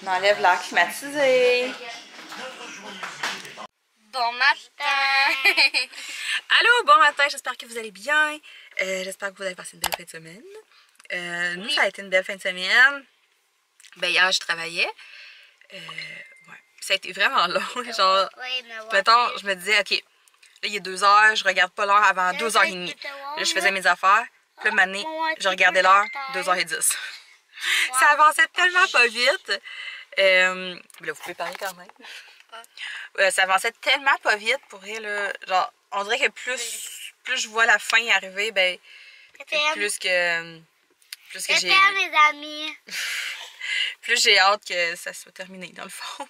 On enlève l'air climatisé. Bon matin! Allô, bon matin, j'espère que vous allez bien. J'espère que vous avez passé une belle fin de semaine. Nous, ça a été une belle fin de semaine. Ben, hier, je travaillais. Ouais. Ça a été vraiment long. Genre, mettons, je me disais, OK, là, il est 2 heures, je regarde pas l'heure avant 2h30. Là, je faisais mes affaires. Puis là, maintenant, je regardais l'heure, 2h10. Ça avançait tellement pas vite. Là, vous pouvez parler quand même. Ça avançait tellement pas vite pour vrai, là. Genre, on dirait que plus je vois la fin arriver, ben, plus que j'ai... mes amis. Plus j'ai hâte que ça soit terminé, dans le fond.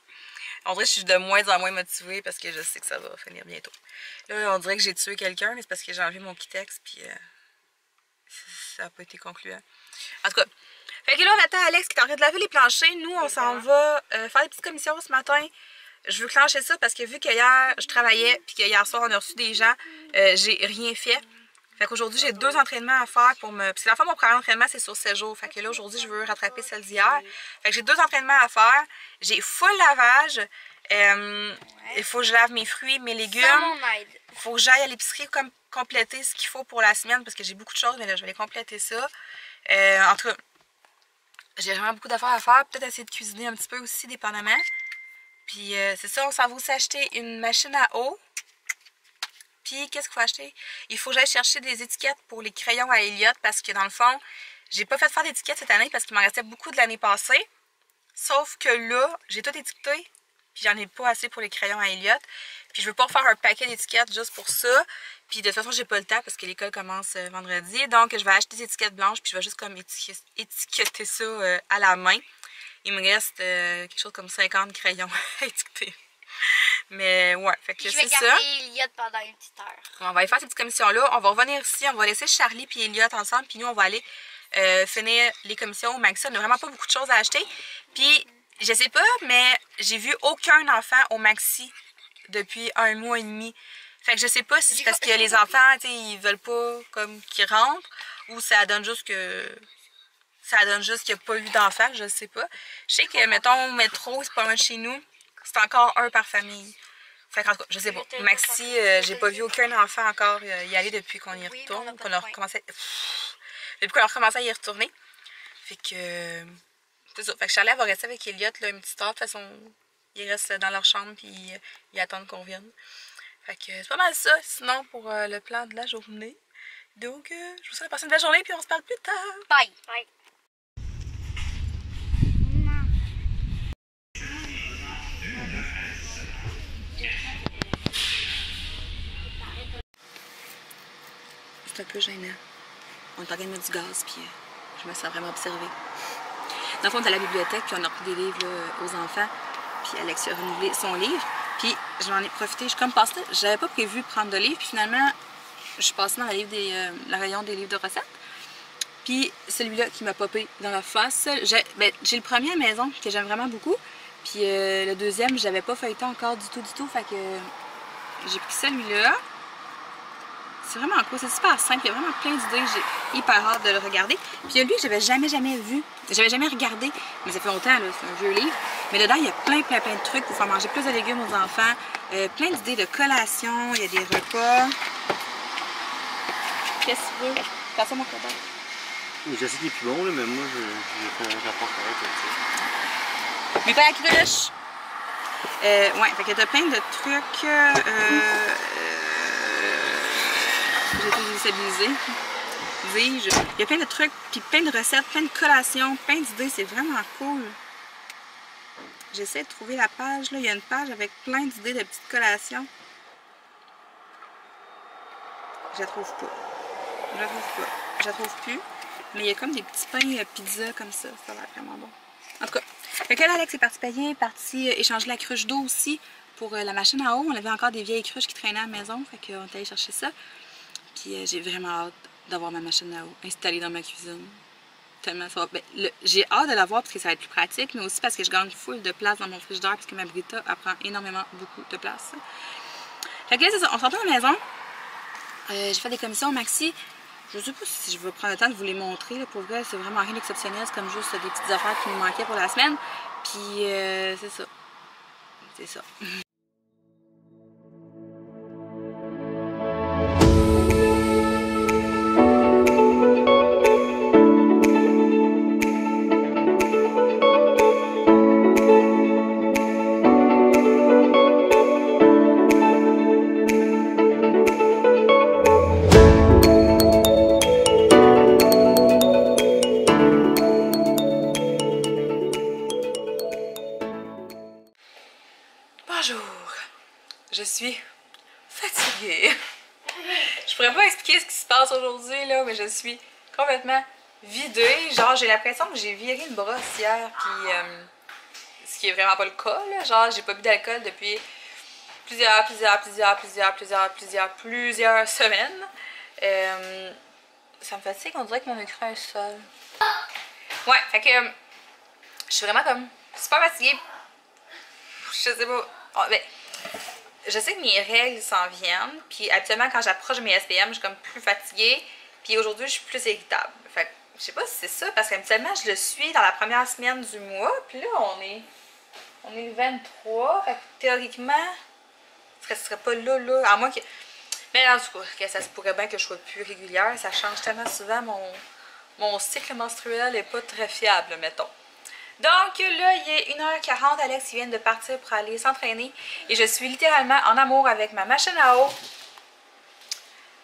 On dirait que je suis de moins en moins motivée parce que je sais que ça va finir bientôt. Là, on dirait que j'ai tué quelqu'un, mais c'est parce que j'ai enlevé mon Kitex, puis ça n'a pas été concluant. En tout cas, fait que là, on attend Alex qui est en train de laver les planchers. Nous, on s'en va faire des petites commissions ce matin. Je veux clencher ça parce que vu que hier, je travaillais, puis que hier soir, on a reçu des gens, j'ai rien fait. Fait qu'aujourd'hui, j'ai 2 entraînements à faire pour me... Parce que la fois, mon premier entraînement, c'est sur 7 jours. Fait que là, aujourd'hui, je veux rattraper celle d'hier. Fait que j'ai 2 entraînements à faire. J'ai full lavage. Il faut que je lave mes fruits, mes légumes. Il faut que j'aille à l'épicerie compléter ce qu'il faut pour la semaine parce que j'ai beaucoup de choses, mais là, je vais les compléter ça. En tout cas, j'ai vraiment beaucoup d'affaires à faire. Peut-être essayer de cuisiner un petit peu aussi, dépendamment. Puis c'est ça, on s'en va aussi acheter une machine à eau. Puis qu'est-ce qu'il faut acheter? Il faut que j'aille chercher des étiquettes pour les crayons à Elliott parce que dans le fond, j'ai pas fait faire d'étiquettes cette année parce qu'il m'en restait beaucoup de l'année passée. Sauf que là, j'ai tout étiqueté. Puis j'en ai pas assez pour les crayons à Elliott. Puis je veux pas refaire un paquet d'étiquettes juste pour ça. Puis de toute façon, j'ai pas le temps parce que l'école commence vendredi. Donc je vais acheter des étiquettes blanches puis je vais juste comme étiqueter ça à la main. Il me reste quelque chose comme 50 crayons à étiqueter. Mais ouais, fait que c'est ça. Je vais garder Elliott pendant une petite heure. On va aller faire cette petite commission-là. On va revenir ici. On va laisser Charlie et Elliott ensemble. Puis nous, on va aller finir les commissions au Maxi. On n'a vraiment pas beaucoup de choses à acheter. Puis, je sais pas, mais j'ai vu aucun enfant au Maxi depuis 1 mois et demi. Fait que je sais pas si c'est parce que les enfants, tu sais, ils veulent pas comme qu'ils rentrent ou ça donne juste que... Ça donne juste qu'il n'y a pas eu d'enfants, je sais pas. Je sais que, mettons, métro, c'est pas loin de chez nous. C'est encore un par famille. Fait qu'en tout cas, je sais pas. Maxi, j'ai pas vu aucun enfant encore y aller depuis qu'on y retourne. Qu'on a recommencé... Depuis qu'on a recommencé à y retourner. Fait que... C'est ça. Fait que Charlie va rester avec Elliott là, une petite heure. De toute façon, ils restent dans leur chambre puis ils attendent qu'on vienne. Fait que c'est pas mal ça. Sinon, pour le plan de la journée. Donc, je vous souhaite de passer une belle journée puis on se parle plus tard. Bye! Bye! C'est un peu gênant. On est en train de mettre du gaz, puis je me sens vraiment observée. Dans le fond, on est à la bibliothèque, puis on a pris des livres là, aux enfants. Puis Alex a renouvelé son livre. Puis j'en ai profité. Je suis comme passée, j'avais pas prévu prendre de livre. Puis finalement, je suis passée dans le rayon des livres de recettes. Puis celui-là qui m'a popé dans la face. J'ai le premier à la maison, que j'aime vraiment beaucoup. Puis le deuxième, j'avais pas feuilleté encore du tout. Fait que j'ai pris celui-là. C'est vraiment cool, c'est super simple, il y a vraiment plein d'idées, j'ai hyper hâte de le regarder. Puis il y a lui que j'avais jamais vu, j'avais jamais regardé, mais ça fait longtemps, c'est un vieux livre. Mais dedans, il y a plein de trucs pour faire manger plus de légumes aux enfants, plein d'idées de collation, il y a des repas. Qu'est-ce que tu veux? Passe ça mon copain. Je sais qu'il est plus bon, là, mais moi, j'ai fait un rapport correct avec ça. Mais pas la cruche! Ouais, fait que t'as plein de trucs. J'ai été déstabilisée. Dis-je. Il y a plein de trucs, puis plein de recettes, plein de collations, plein d'idées. C'est vraiment cool. J'essaie de trouver la page. Là. Il y a une page avec plein d'idées de petites collations. Je la trouve pas. Je la trouve plus. Mais il y a comme des petits pains pizza comme ça. Ça a l'air vraiment bon. En tout cas. Fait que là, Alex est parti payer, parti échanger la cruche d'eau aussi pour la machine à eau. On avait encore des vieilles cruches qui traînaient à la maison. Fait qu'on est allé chercher ça. Puis j'ai vraiment hâte d'avoir ma machine à eau installée dans ma cuisine. Tellement ça va. Ben, j'ai hâte de l'avoir parce que ça va être plus pratique, mais aussi parce que je gagne full de place dans mon frigidaire parce que ma Brita elle prend énormément beaucoup de place. Fait que là, c'est ça. On se retrouve à la maison. J'ai fait des commissions au Maxi. Je sais pas si je vais prendre le temps de vous les montrer. Là. Pour vrai, c'est vraiment rien d'exceptionnel. C'est comme juste des petites affaires qui nous manquaient pour la semaine. Puis c'est ça. C'est ça. Bonjour, je suis fatiguée. Je pourrais pas expliquer ce qui se passe aujourd'hui là, mais je suis complètement vidée. Genre j'ai l'impression que j'ai viré une brosse hier, puis ce qui est vraiment pas le cas là. Genre j'ai pas bu d'alcool depuis plusieurs semaines. Ça me fatigue, on dirait que mon écran est seul. Ouais, fait que je suis vraiment comme super fatiguée. Je sais pas. Oh, ben, je sais que mes règles s'en viennent, puis habituellement quand j'approche de mes SPM, je suis comme plus fatiguée, puis aujourd'hui je suis plus irritable. Fait que je sais pas si c'est ça, parce qu'habituellement je le suis dans la première semaine du mois, puis là on est le 23, fait que théoriquement, ce serait pas là, à moins que... Mais en tout cas, que ça se pourrait bien que je sois plus régulière, ça change tellement souvent, mon cycle menstruel est pas très fiable, mettons. Donc là, il est 1h40, Alex vient de partir pour aller s'entraîner et je suis littéralement en amour avec ma machine à eau.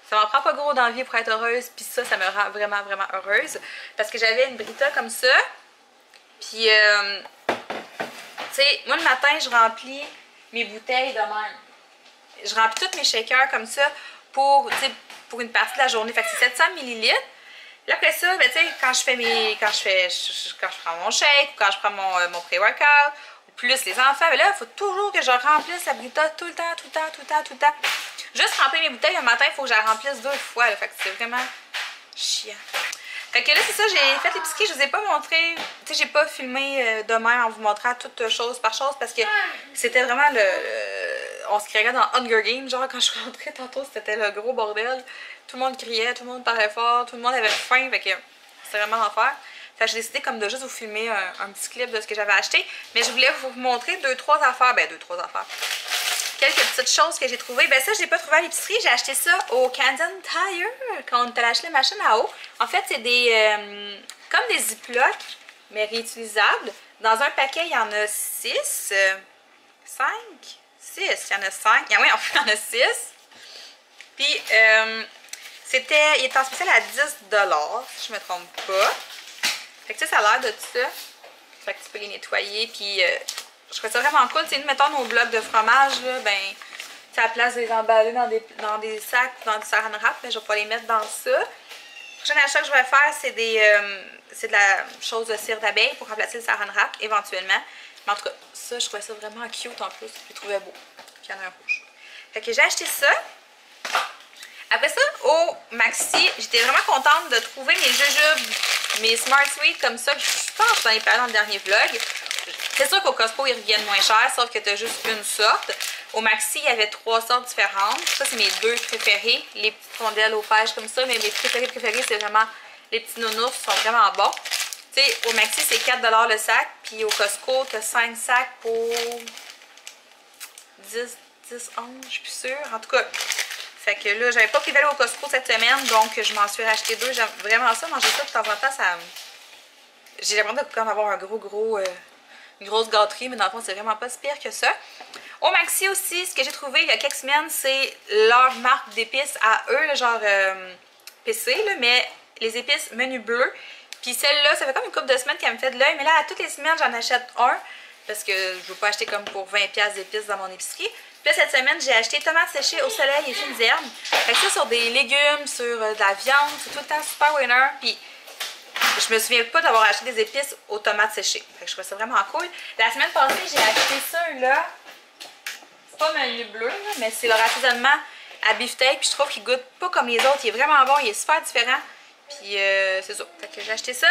Ça m'en prend pas gros d'envie pour être heureuse, puis ça me rend vraiment, vraiment heureuse. Parce que j'avais une Brita comme ça, puis tu sais, moi le matin, je remplis mes bouteilles de même. Je remplis tous mes shakers comme ça pour une partie de la journée, fait que c'est 700 ml. Là, après ça, ben, tu sais, quand je prends mon shake, ou quand je prends mon pré-workout, ou plus les enfants, ben là, il faut toujours que je remplisse la Brita tout le temps. Juste remplir mes bouteilles le matin, il faut que je la remplisse 2 fois, là, fait que c'est vraiment chiant. Fait que là, c'est ça, j'ai fait l'épicerie, je vous ai pas montré, tu sais, j'ai pas filmé demain en vous montrant toute chose par chose, parce que c'était vraiment on se criait dans Hunger Games, genre quand je suis rentrée tantôt, c'était le gros bordel. Tout le monde criait, tout le monde parlait fort, tout le monde avait faim, fait que c'était vraiment l'enfer. Fait que j'ai décidé comme de juste vous filmer un petit clip de ce que j'avais acheté. Mais je voulais vous montrer 2-3 affaires, quelques petites choses que j'ai trouvées. Ben ça, je l'ai pas trouvé à l'épicerie, j'ai acheté ça au Camden Tire, quand on est allé acheter la machine à eau. En fait, c'est des comme des Ziploc, mais réutilisables. Dans un paquet, il y en a 6, 5, 6, il y en a 5. Ah oui, en fait, il y en a 6. Puis, il était en spécial à 10 $, si je me trompe pas. Fait que ça a l'air de ça. Fait que tu peux les nettoyer. Puis, je trouve ça vraiment cool. Tu sais, mettons nos blocs de fromage, là, ben, à la place de les emballer dans des sacs ou dans du saran wrap, mais je vais pas les mettre dans ça. Le prochain achat que je vais faire, c'est de la chose de cire d'abeille pour remplacer le saran wrap, éventuellement. Mais en tout cas, ça, je trouvais ça vraiment cute en plus. Je le trouvais beau. Puis, il y en a un rouge. Fait que j'ai acheté ça. Après ça, au Maxi, j'étais vraiment contente de trouver mes jujubes, mes Smart Sweet comme ça. Je pense que j'en ai parlé dans le dernier vlog. C'est sûr qu'au Costco, ils reviennent moins cher, sauf que tu as juste une sorte. Au Maxi, il y avait 3 sortes différentes. Ça, c'est mes 2 préférés. Les petites rondelles aux pêches comme ça. Mais mes préférés, c'est vraiment les petits nounours qui sont vraiment bons. Tu sais, au Maxi, c'est 4 $ le sac. Puis au Costco, tu as 5 sacs pour 10, 11, je suis plus sûre. En tout cas... Fait que là, j'avais pas prévu aller au Costco cette semaine, donc je m'en suis racheté 2. J'aime vraiment ça, manger ça de temps en temps, ça... J'ai l'impression de comme avoir une grosse gâterie, mais dans le fond, c'est vraiment pas si pire que ça. Au Maxi aussi, ce que j'ai trouvé il y a quelques semaines, c'est leur marque d'épices à eux, le genre PC, là, mais les épices menu bleu. Puis celle-là, ça fait comme une couple de semaines qu'elle me fait de l'œil, mais là, à toutes les semaines, j'en achète un, parce que je veux pas acheter comme pour 20$ d'épices dans mon épicerie. Puis là, cette semaine, j'ai acheté tomates séchées au soleil et fines herbes. Fait que ça, sur des légumes, sur de la viande, c'est tout le temps super winner. Puis je me souviens pas d'avoir acheté des épices aux tomates séchées. Fait que je trouvais ça vraiment cool. La semaine passée, j'ai acheté ça là. C'est pas menu bleu, là, mais c'est leur assaisonnement à beefsteak. Puis je trouve qu'il goûte pas comme les autres. Il est vraiment bon, il est super différent. Puis c'est ça. Fait que j'ai acheté ça.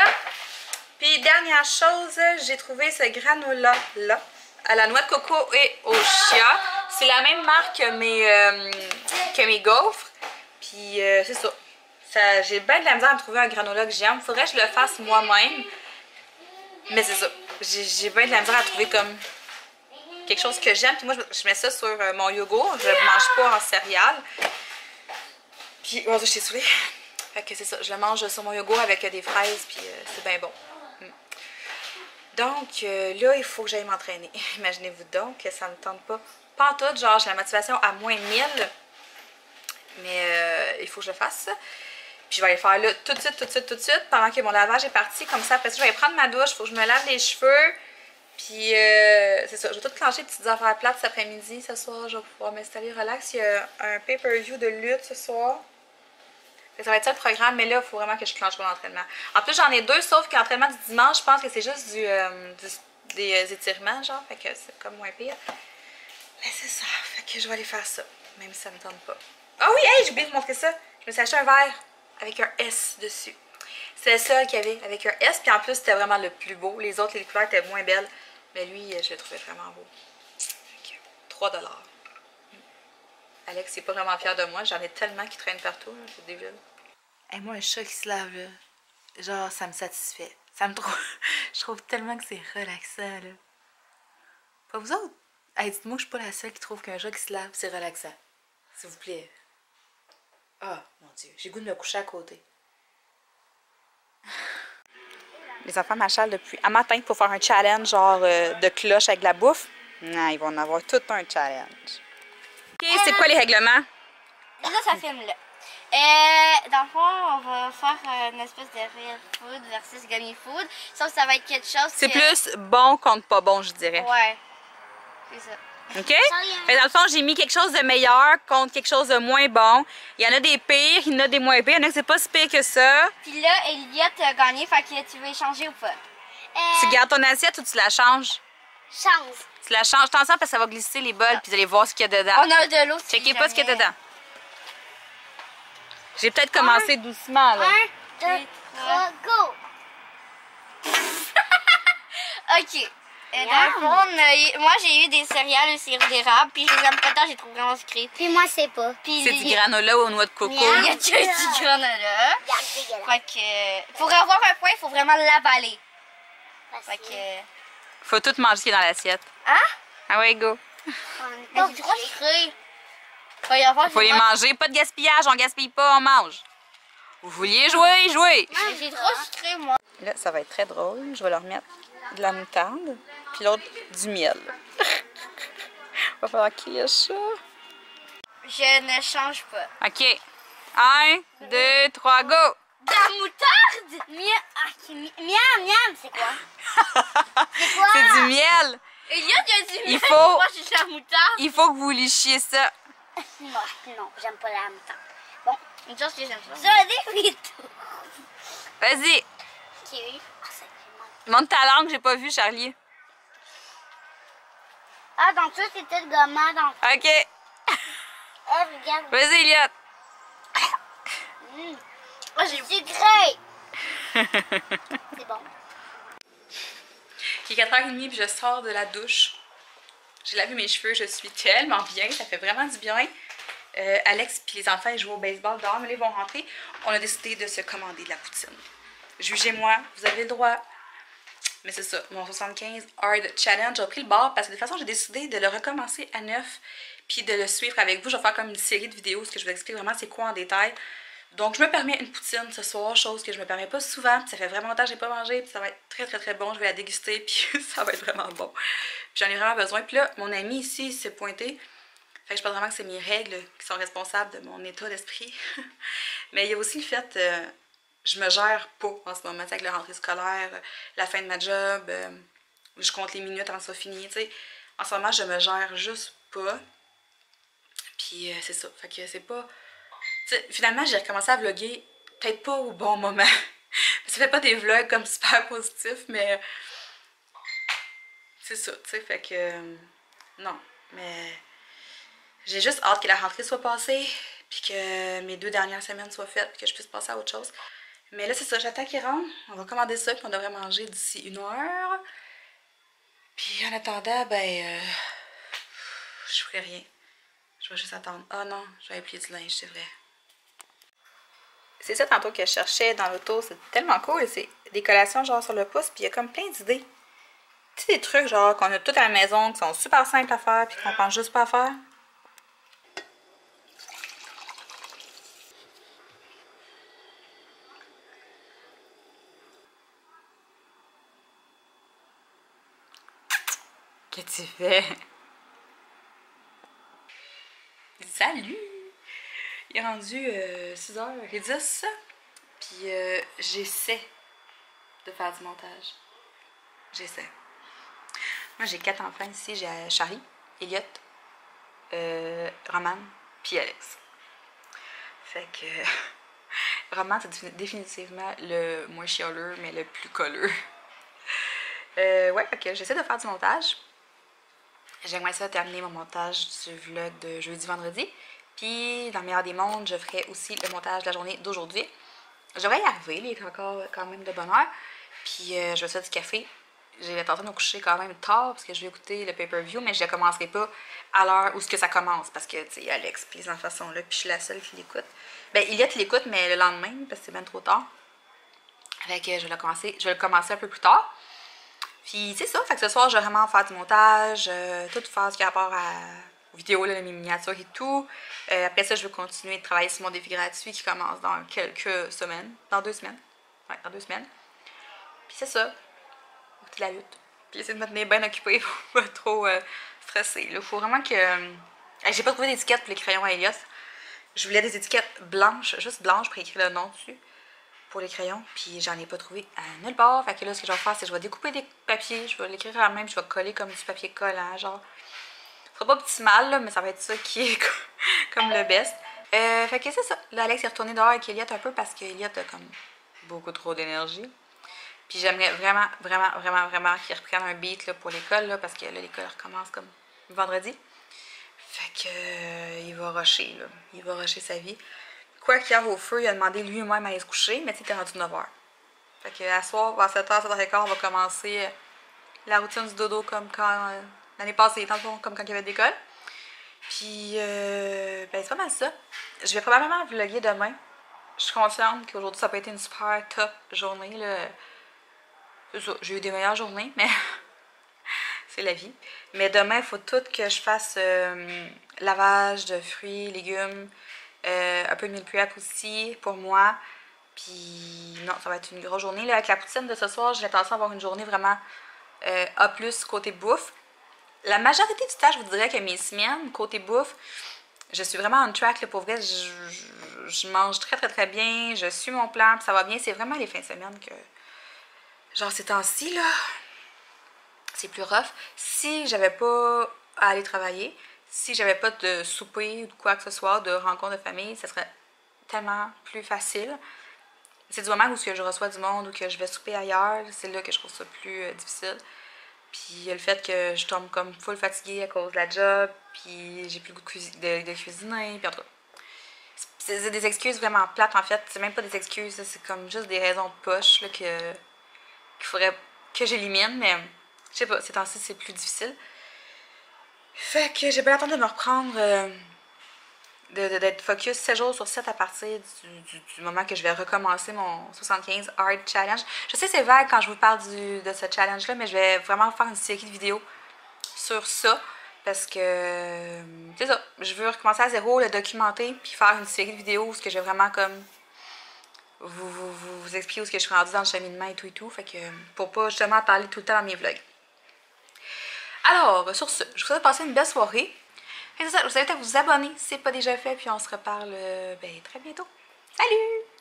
Puis dernière chose, j'ai trouvé ce granola là à la noix de coco et au chia. C'est la même marque que mes gaufres. Puis c'est ça. j'ai bien de la misère à me trouver un granola que j'aime. Faudrait que je le fasse moi-même. Mais c'est ça. J'ai bien de la misère à trouver comme quelque chose que j'aime. Puis moi, je mets ça sur mon yogourt. Je ne mange pas en céréales. Puis, oh, je t'ai saoulée. Fait que c'est ça. Je le mange sur mon yogourt avec des fraises. Puis c'est bien bon. Donc, là, il faut que j'aille m'entraîner. Imaginez-vous donc que ça ne me tente pas. Pas en tout. Genre, j'ai la motivation à moins 1000. Mais il faut que je le fasse. Puis je vais aller faire là tout de suite, pendant que mon lavage est parti. Comme ça, après ça, je vais prendre ma douche. Il faut que je me lave les cheveux. Puis c'est ça, je vais tout clencher des petites affaires plates cet après-midi. Ce soir, je vais pouvoir m'installer relax. Il y a un pay-per-view de lutte ce soir. Ça va être ça le programme, mais là, il faut vraiment que je clenche mon entraînement. En plus, j'en ai deux, sauf que l'entraînement du dimanche, je pense que c'est juste des étirements, genre. Fait que c'est comme moins pire. Mais c'est ça, fait que je vais aller faire ça, même si ça me tente pas. Ah oui, hey, j'ai oublié de vous montrer ça. Je me suis acheté un verre avec un S dessus. C'est le seul qu'il y avait avec un S, puis en plus, c'était vraiment le plus beau. Les autres, les couleurs étaient moins belles. Mais lui, je le trouvais vraiment beau. Fait que 3 $. Alex n'est pas vraiment fier de moi. J'en ai tellement qui traînent partout. C'est débile. Et moi, un chat qui se lave, là, genre, ça me satisfait. Ça me trouve... Je trouve tellement que c'est relaxant, là. Pas vous autres? Hey, dites-moi que je suis pas la seule qui trouve qu'un chat qui se lave, c'est relaxant. S'il vous plaît. Ah, mon Dieu. J'ai goût de me coucher à côté. Les enfants m'achalent depuis un matin pour faire un challenge, genre de cloche avec de la bouffe. Non, ils vont en avoir tout un challenge. OK, c'est quoi les règlements? Là, ça filme là. Dans le fond, on va faire une espèce de real food versus gummy food. Sauf que ça va être quelque chose C'est plus bon contre pas bon, je dirais. Ouais, c'est ça. OK? Fait, dans le fond, j'ai mis quelque chose de meilleur contre quelque chose de moins bon. Il y en a des pires, il y en a des moins pires. Il y en a que c'est pas si pire que ça. Puis là, Elliot a gagné, fait que tu veux échanger ou pas? Tu gardes ton assiette ou tu la changes? Change. Tu la changes. T'en sors parce que ça va glisser les bols puis vous allez voir ce qu'il y a dedans. On a de l'eau. Checkez pas ce qu'il y a dedans. J'ai peut-être commencé doucement, là. 1, 2, 3, go! OK. Dans le fond, moi j'ai eu des céréales au sirop d'érable, puis je les aime pas tant, j'ai trouvé vraiment sucré. Puis moi, c'est pas. Puis C'est du granola aux noix de coco. il y a que du granola. Fait que pour avoir un point, il faut vraiment l'avaler. Fait que... Faut tout manger ce qui est dans l'assiette. Hein? Ah ouais, go. Mais c'est trop sucré. Faut y avoir Faut les manger. Pas de gaspillage, on gaspille pas, on mange. Vous vouliez jouer, jouez. C'est trop sucré, moi. Là, ça va être très drôle. Je vais leur mettre de la moutarde, puis l'autre du miel. Va falloir qu'il y ait ça. Je ne change pas. OK. 1, 2, 3, go! De la moutarde? Miam, miam, c'est quoi? C'est quoi? C'est du miel. Il y a du miel. Il faut- Moi, j'ai de la moutarde. Il faut que vous lichiez ça. Non, non, j'aime pas la moutarde. Bon, Une chose que j'aime ça. ça défie tout. Vas-y. Kiwi. Ah, ça fait Monte ta langue, j'ai pas vu, Charlie. Ah, donc ça, c'était le gommant. Donc, OK. regarde. Vas-y, Elliot. Moi, j'ai Sucré. C'est bon. Il est 4h30 puis je sors de la douche. J'ai lavé mes cheveux, je suis tellement bien, ça fait vraiment du bien. Alex puis les enfants ils jouent au baseball dehors, mais là ils vont rentrer. On a décidé de se commander de la poutine. Jugez-moi, vous avez le droit. Mais c'est ça, mon 75 Hard Challenge a pris le bord parce que de toute façon j'ai décidé de le recommencer à neuf puis de le suivre avec vous. Je vais faire comme une série de vidéos où je vous explique vraiment c'est quoi en détail. Donc je me permets une poutine ce soir, chose que je me permets pas souvent. Puis ça fait vraiment longtemps que j'ai pas mangé, puis ça va être très bon. Je vais la déguster, puis ça va être vraiment bon. Puis j'en ai vraiment besoin. Puis là, mon ami ici s'est pointé. Fait que je pense vraiment que c'est mes règles qui sont responsables de mon état d'esprit. Mais il y a aussi le fait, je me gère pas en ce moment, avec la rentrée scolaire, la fin de ma job, je compte les minutes avant que ça soit fini, tu sais. En ce moment, je me gère juste pas. Puis c'est ça. Fait que c'est pas... T'sais, finalement, j'ai recommencé à vlogger, peut-être pas au bon moment. Ça fait pas des vlogs comme super positifs, mais c'est ça, tu sais, fait que non, mais j'ai juste hâte que la rentrée soit passée, puis que mes 2 dernières semaines soient faites, puis que je puisse passer à autre chose. Mais là, c'est ça, j'attends qu'ils rentrent, on va commander ça, puis on devrait manger d'ici 1 heure. Puis en attendant, ben, je ferai rien. Je vais juste attendre. Ah non, je vais plier du linge, c'est vrai. C'est ça tantôt que je cherchais dans l'auto, c'est tellement cool. C'est des collations genre sur le pouce, puis il y a comme plein d'idées. Tu sais, des trucs genre qu'on a tout à la maison, qui sont super simples à faire, puis qu'on pense juste pas à faire. Qu'est-ce que tu fais? Salut! Il est rendu 6h10, puis j'essaie de faire du montage. J'essaie. Moi, j'ai 4 enfants ici. J'ai Charlie, Elliot, Roman, puis Alex. Fait que Roman, c'est définitivement le moins chialeux, mais le plus colleux. Ouais, fait que j'essaie de faire du montage. J'aimerais ça terminer mon montage du vlog de jeudi-vendredi. Puis, dans le meilleur des mondes, je ferai aussi le montage de la journée d'aujourd'hui. Je devrais y arriver, il est encore quand même de bonne heure. Puis, je vais faire du café. J'ai l'intention de me coucher quand même tard parce que je vais écouter le pay-per-view, mais je ne commencerai pas à l'heure où ça commence parce que, tu sais, Alex puis les enfants sont là, puis je suis la seule qui l'écoute. Ben, Iliette l'écoute, mais le lendemain, parce que c'est bien trop tard. Fait que je vais le commencer un peu plus tard. Puis, c'est ça, fait que ce soir, je vais vraiment faire du montage, tout faire ce qui a rapport aux vidéos, là, mes miniatures et tout. Après ça, je vais continuer de travailler sur mon défi gratuit qui commence dans quelques semaines, dans 2 semaines. Ouais, dans 2 semaines. Puis c'est ça. De la lutte. Puis essayer de me tenir bien occupée pour pas trop stresser. Il faut vraiment que... j'ai pas trouvé d'étiquette pour les crayons à Elios. Je voulais des étiquettes blanches, juste blanches pour écrire le nom dessus. Pour les crayons. Puis j'en ai pas trouvé à nulle part. Fait que là, ce que je vais faire, c'est que je vais découper des papiers. Je vais l'écrire à la main. Je vais coller comme du papier collant. Genre, ce sera pas optimal, là, mais ça va être ça qui est comme le best. Fait que c'est ça. Là, Alex est retourné dehors avec Elliot un peu parce qu'Elliot a comme beaucoup trop d'énergie. Puis j'aimerais vraiment qu'ils reprennent un beat là, pour l'école, là, parce que là, l'école recommence comme vendredi. Fait que il va rusher, là. Il va rusher sa vie. Quoi qu'il y a au feu, il a demandé lui-même à aller se coucher, mais c'était rendu 9h. Fait que à soir, vers 7h, 7h15, on va commencer la routine du dodo comme quand l'année passée, dans le fond, comme quand il y avait d'école. Puis, ben c'est pas mal ça. Je vais probablement vlogger demain. Je suis consciente qu'aujourd'hui, ça n'a pas été une super top journée, là. J'ai eu des meilleures journées, mais c'est la vie. Mais demain, il faut tout que je fasse lavage de fruits, légumes, un peu de meal prep aussi pour moi. Puis non, ça va être une grosse journée. Là, avec la poutine de ce soir, j'ai l'intention d'avoir une journée vraiment A+, côté bouffe. La majorité du temps, je vous dirais que mes semaines, côté bouffe, je suis vraiment on track. Là, pour vrai, je mange très bien. Je suis mon plan, puis ça va bien. C'est vraiment les fins de semaine que... Genre ces temps-ci, là, c'est plus rough. Si j'avais pas à aller travailler, si j'avais pas de souper ou de quoi que ce soit, de rencontre de famille, ça serait tellement plus facile. C'est du moment où je reçois du monde ou que je vais souper ailleurs, c'est là que je trouve ça plus difficile. Puis le fait que je tombe comme full fatiguée à cause de la job, puis j'ai plus le goût de cuisiner, puis en tout cas. C'est des excuses vraiment plates en fait, c'est même pas des excuses, c'est comme juste des raisons de poche là, qu'il faudrait que j'élimine, mais je sais pas, ces temps-ci c'est plus difficile. Fait que j'ai bien l'attente de me reprendre, d'être focus 7 jours sur 7 à partir du moment que je vais recommencer mon 75 Hard Challenge. Je sais c'est vague quand je vous parle de ce challenge-là, mais je vais vraiment faire une série de vidéos sur ça. Parce que, c'est ça, je veux recommencer à zéro, le documenter, puis faire une série de vidéos où je vais vraiment comme vous expliquer où je suis rendue dans le cheminement et tout. Fait que, pour pas justement parler tout le temps dans mes vlogs. Alors, sur ce, je vous souhaite de passer une belle soirée. Et c'est ça, je vous invite à vous abonner si ce n'est pas déjà fait, puis on se reparle très bientôt. Salut!